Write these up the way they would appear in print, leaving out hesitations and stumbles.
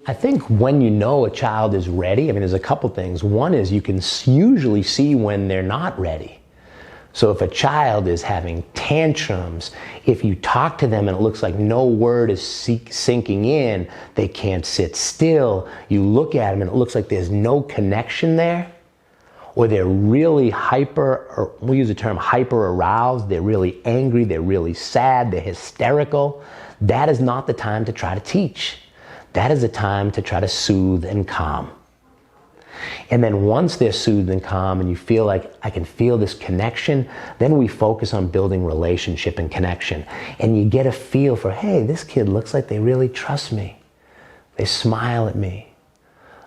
I think when you know a child is ready, I mean, there's a couple things. One is you can usually see when they're not ready. So if a child is having tantrums, if you talk to them and it looks like no word is sinking in, they can't sit still, you look at them and it looks like there's no connection there, or they're really or we'll use the term hyper aroused, they're really angry, they're really sad, they're hysterical, that is not the time to try to teach. That is the time to try to soothe and calm. And then once they're soothed and calm and you feel like I can feel this connection, then we focus on building relationship and connection. And you get a feel for, hey, this kid looks like they really trust me. They smile at me.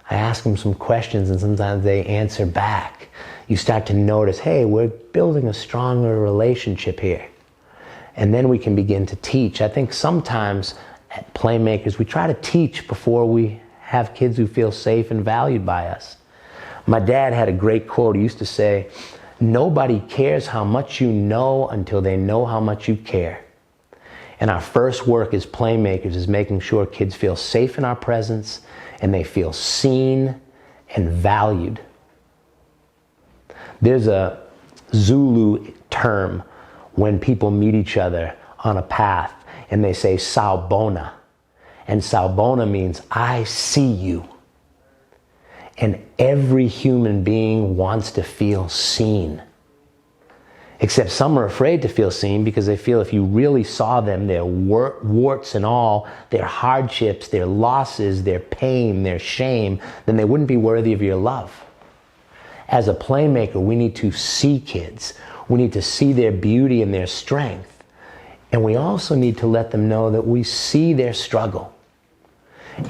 I ask them some questions and sometimes they answer back. You start to notice, hey, we're building a stronger relationship here. And then we can begin to teach. I think sometimes at Playmakers, we try to teach before we have kids who feel safe and valued by us. My dad had a great quote. He used to say, nobody cares how much you know until they know how much you care. And our first work as Playmakers is making sure kids feel safe in our presence and they feel seen and valued. There's a Zulu term when people meet each other on a path and they say sawubona. And sawubona means I see you. And every human being wants to feel seen. Except some are afraid to feel seen because they feel if you really saw them, their warts and all, their hardships, their losses, their pain, their shame, then they wouldn't be worthy of your love. As a playmaker, we need to see kids. We need to see their beauty and their strength. And we also need to let them know that we see their struggle.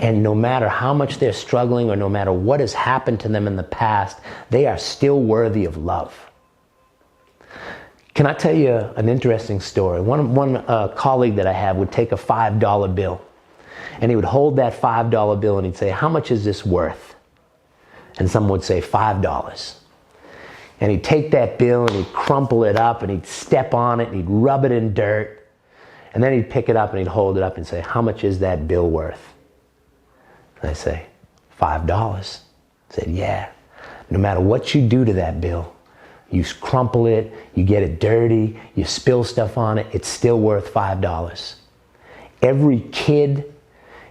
And no matter how much they're struggling or no matter what has happened to them in the past, they are still worthy of love. Can I tell you an interesting story? One colleague that I have would take a $5 bill and he would hold that $5 bill and he'd say, how much is this worth? And someone would say $5. And he'd take that bill and he'd crumple it up and he'd step on it and he'd rub it in dirt. And then he'd pick it up and he'd hold it up and say, how much is that bill worth? And I say, $5. I said, yeah. No matter what you do to that bill, you crumple it, you get it dirty, you spill stuff on it, it's still worth $5. Every kid,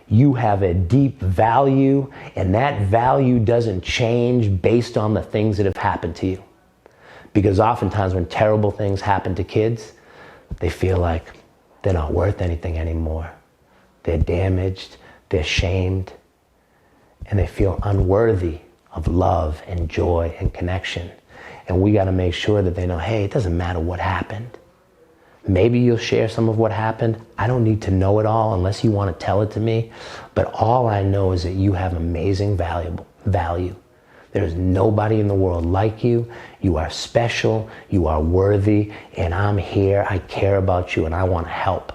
you have a deep value, and that value doesn't change based on the things that have happened to you. Because oftentimes when terrible things happen to kids, they feel like they're not worth anything anymore. They're damaged, they're shamed, and they feel unworthy of love and joy and connection. And we got to make sure that they know, hey, it doesn't matter what happened. Maybe you'll share some of what happened. I don't need to know it all unless you want to tell it to me. But all I know is that you have amazing value. There is nobody in the world like you. You are special. You are worthy. And I'm here. I care about you and I want to help.